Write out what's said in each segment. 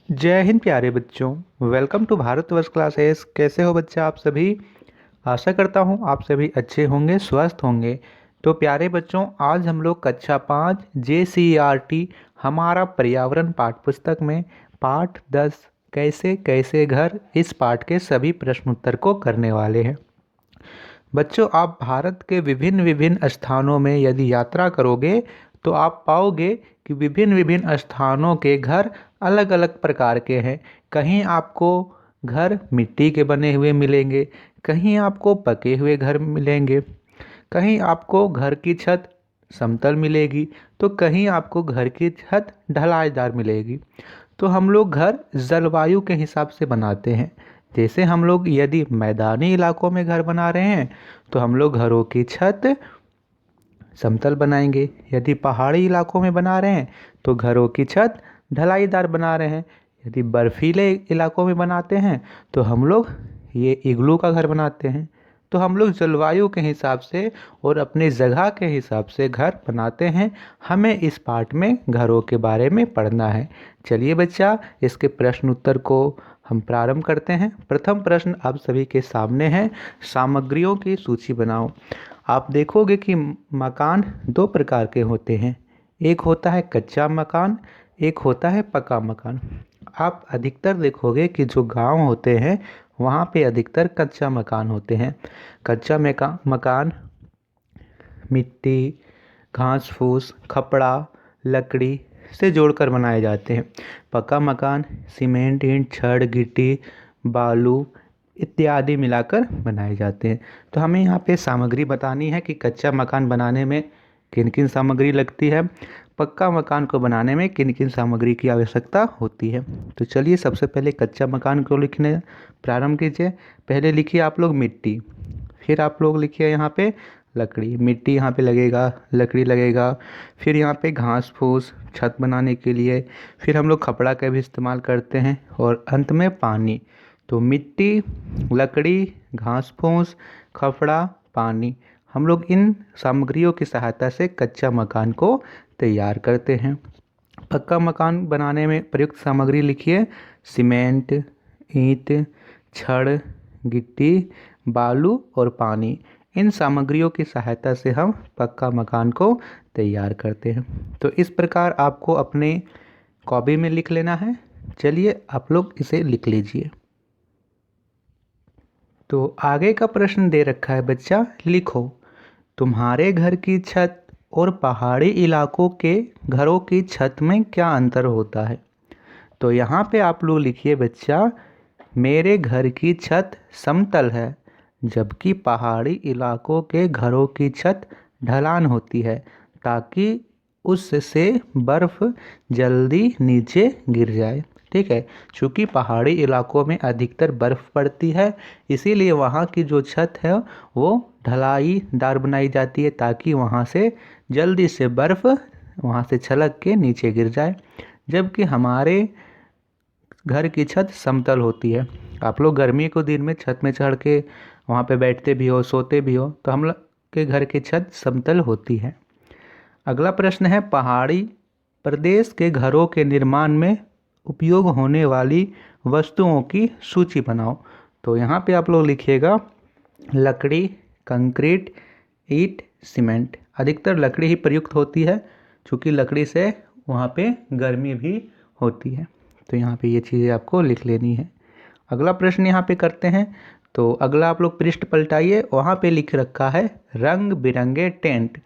जय हिंद प्यारे बच्चों। Welcome to Bharatvarsh classes. कैसे हो बच्चा आप सभी? आशा करता हूँ आप सभी अच्छे होंगे, स्वस्थ होंगे। तो प्यारे बच्चों, आज हम लोग कक्षा 5 JCERT हमारा पर्यावरण पाठ पुस्तक में पाठ 10 कैसे कैसे घर, इस पाठ के सभी प्रश्न उत्तर को करने वाले हैं। बच्चों, आप भारत के विभिन्न विभिन्न स्थानों में यदि यात्रा करोगे तो आप पाओगे कि विभिन्न विभिन्न स्थानों के घर अलग अलग प्रकार के हैं। कहीं आपको घर मिट्टी के बने हुए मिलेंगे, कहीं आपको पके हुए घर मिलेंगे, कहीं आपको घर की छत समतल मिलेगी, तो कहीं आपको घर की छत ढलाईदार मिलेगी। तो हम लोग घर जलवायु के हिसाब से बनाते हैं। जैसे हम लोग यदि मैदानी इलाकों में घर बना रहे हैं तो हम लोग घरों की छत समतल बनाएंगे। यदि पहाड़ी इलाकों में बना रहे हैं तो घरों की छत ढलाईदार बना रहे हैं। यदि बर्फीले इलाकों में बनाते हैं तो हम लोग ये इग्लू का घर बनाते हैं। तो हम लोग जलवायु के हिसाब से और अपनी जगह के हिसाब से घर बनाते हैं। हमें इस पाठ में घरों के बारे में पढ़ना है। चलिए बच्चा, इसके प्रश्न उत्तर को हम प्रारंभ करते हैं। प्रथम प्रश्न आप सभी के सामने है, सामग्रियों की सूची बनाओ। आप देखोगे कि मकान दो प्रकार के होते हैं। एक होता है कच्चा मकान, एक होता है पक्का मकान। आप अधिकतर देखोगे कि जो गांव होते हैं वहाँ पे अधिकतर कच्चा मकान होते हैं। कच्चा मकान मिट्टी, घास फूस, खपड़ा, लकड़ी से जोड़कर बनाए जाते हैं। पक्का मकान सीमेंट, ईंट, छड़, गिट्टी, बालू इत्यादि मिलाकर बनाए जाते हैं। तो हमें यहाँ पे सामग्री बतानी है कि कच्चा मकान बनाने में किन किन सामग्री लगती है, पक्का मकान को बनाने में किन किन सामग्री की आवश्यकता होती है। तो चलिए सबसे पहले कच्चा मकान को लिखने प्रारंभ कीजिए। पहले लिखिए आप लोग मिट्टी, फिर आप लोग लिखिए यहाँ पे लकड़ी। मिट्टी यहाँ पे लगेगा, लकड़ी लगेगा, फिर यहाँ पे घास फूस छत बनाने के लिए, फिर हम लोग खपड़ा का भी इस्तेमाल करते हैं, और अंत में पानी। तो मिट्टी, लकड़ी, घास फूस, खपड़ा, पानी, हम लोग इन सामग्रियों की सहायता से कच्चा मकान को तैयार करते हैं। पक्का मकान बनाने में प्रयुक्त सामग्री लिखिए। सीमेंट, ईंट, छड़, गिट्टी, बालू और पानी। इन सामग्रियों की सहायता से हम पक्का मकान को तैयार करते हैं। तो इस प्रकार आपको अपने कॉपी में लिख लेना है। चलिए आप लोग इसे लिख लीजिए। तो आगे का प्रश्न दे रखा है बच्चा, लिखो तुम्हारे घर की छत और पहाड़ी इलाकों के घरों की छत में क्या अंतर होता है। तो यहाँ पे आप लोग लिखिए बच्चा, मेरे घर की छत समतल है जबकि पहाड़ी इलाकों के घरों की छत ढलान होती है ताकि उससे बर्फ़ जल्दी नीचे गिर जाए। ठीक है, चूँकि पहाड़ी इलाकों में अधिकतर बर्फ़ पड़ती है, इसीलिए वहाँ की जो छत है वो ढलाईदार बनाई जाती है ताकि वहाँ से जल्दी से बर्फ़ वहाँ से छलक के नीचे गिर जाए। जबकि हमारे घर की छत समतल होती है। आप लोग गर्मी के दिन में छत में चढ़ के वहाँ पे बैठते भी हो, सोते भी हो, तो हम लोग के घर की छत समतल होती है। अगला प्रश्न है, पहाड़ी प्रदेश के घरों के निर्माण में उपयोग होने वाली वस्तुओं की सूची बनाओ। तो यहाँ पे आप लोग लिखिएगा लकड़ी, कंक्रीट, ईंट, सीमेंट। अधिकतर लकड़ी ही प्रयुक्त होती है क्योंकि लकड़ी से वहाँ पे गर्मी भी होती है। तो यहाँ पे ये चीज़ें आपको लिख लेनी है। अगला प्रश्न यहाँ पे करते हैं। तो अगला आप लोग पृष्ठ पलटाइए, वहाँ पे लिख रखा है रंग बिरंगे टेंट।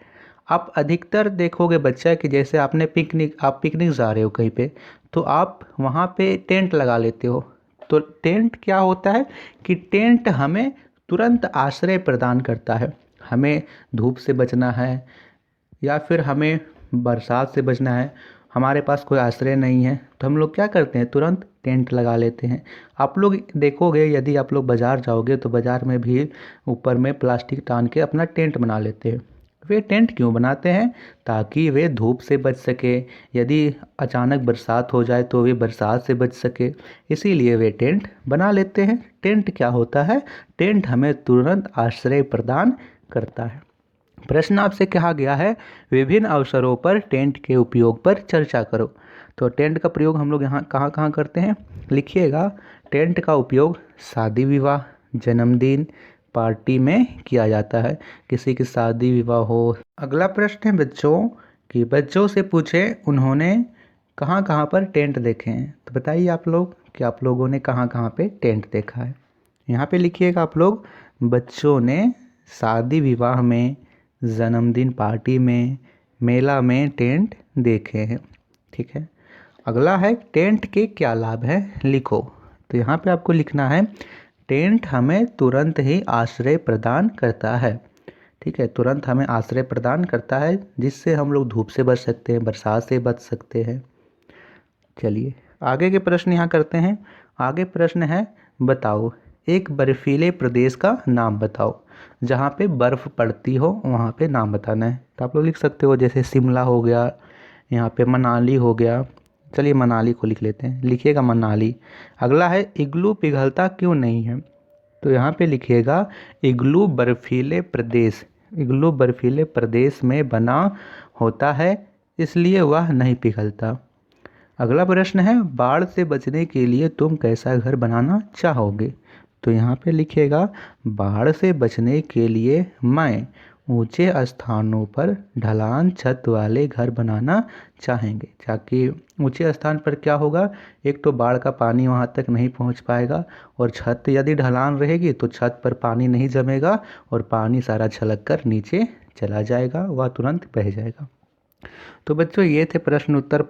आप अधिकतर देखोगे बच्चा कि जैसे आप पिकनिक जा रहे हो कहीं पे, तो आप वहाँ पे टेंट लगा लेते हो। तो टेंट क्या होता है कि टेंट हमें तुरंत आश्रय प्रदान करता है। हमें धूप से बचना है या फिर हमें बरसात से बचना है, हमारे पास कोई आश्रय नहीं है, तो हम लोग क्या करते हैं, तुरंत टेंट लगा लेते हैं। आप लोग देखोगे यदि आप लोग बाज़ार जाओगे तो बाज़ार में भी ऊपर में प्लास्टिक टान के अपना टेंट बना लेते हैं। वे टेंट क्यों बनाते हैं? ताकि वे धूप से बच सके, यदि अचानक बरसात हो जाए तो वे बरसात से बच सके, इसीलिए वे टेंट बना लेते हैं। टेंट क्या होता है? टेंट हमें तुरंत आश्रय प्रदान करता है। प्रश्न आपसे कहा गया है, विभिन्न अवसरों पर टेंट के उपयोग पर चर्चा करो। तो टेंट का प्रयोग हम लोग यहाँ कहाँ कहाँ करते हैं, लिखिएगा। टेंट का उपयोग शादी विवाह, जन्मदिन, पार्टी में किया जाता है, किसी की शादी विवाह हो। अगला प्रश्न है बच्चों कि बच्चों से पूछे उन्होंने कहाँ कहाँ पर टेंट देखे हैं। तो बताइए आप लोग कि आप लोगों ने कहाँ कहाँ पे टेंट देखा है। यहाँ पे लिखिएगा आप लोग, बच्चों ने शादी विवाह में, जन्मदिन पार्टी में, मेला में टेंट देखे हैं। ठीक है। अगला है टेंट के क्या लाभ हैं, लिखो। तो यहाँ पे आपको लिखना है, टेंट हमें तुरंत ही आश्रय प्रदान करता है। ठीक है, तुरंत हमें आश्रय प्रदान करता है, जिससे हम लोग धूप से बच सकते हैं, बरसात से बच सकते हैं। चलिए आगे के प्रश्न यहाँ करते हैं। आगे प्रश्न है, बताओ एक बर्फीले प्रदेश का नाम बताओ। जहाँ पे बर्फ़ पड़ती हो वहाँ पे नाम बताना है। तो आप लोग लिख सकते हो, जैसे शिमला हो गया, यहाँ पे मनाली हो गया। चलिए मनाली को लिख लेते हैं, लिखिएगा मनाली। अगला है, इग्लू पिघलता क्यों नहीं है। तो यहाँ पे लिखिएगा, इग्लू बर्फीले प्रदेश में बना होता है, इसलिए वह नहीं पिघलता। अगला प्रश्न है, बाढ़ से बचने के लिए तुम कैसा घर बनाना चाहोगे। तो यहाँ पे लिखिएगा, बाढ़ से बचने के लिए मैं ऊंचे स्थानों पर ढलान छत वाले घर बनाना चाहेंगे, ताकि ऊंचे स्थान पर क्या होगा, एक तो बाढ़ का पानी वहाँ तक नहीं पहुँच पाएगा, और छत यदि ढलान रहेगी तो छत पर पानी नहीं जमेगा और पानी सारा छलक कर नीचे चला जाएगा, वह तुरंत बह जाएगा। तो बच्चों ये थे प्रश्न उत्तर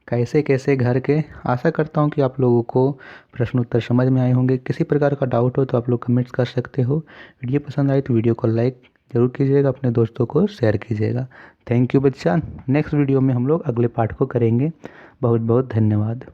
कैसे कैसे घर के। आशा करता हूँ कि आप लोगों को प्रश्न उत्तर समझ में आए होंगे। किसी प्रकार का डाउट हो तो आप लोग कमेंट्स कर सकते हो। वीडियो पसंद आए तो वीडियो को लाइक ज़रूर कीजिएगा, अपने दोस्तों को शेयर कीजिएगा। थैंक यू बच्चा। नेक्स्ट वीडियो में हम लोग अगले पार्ट को करेंगे। बहुत बहुत धन्यवाद।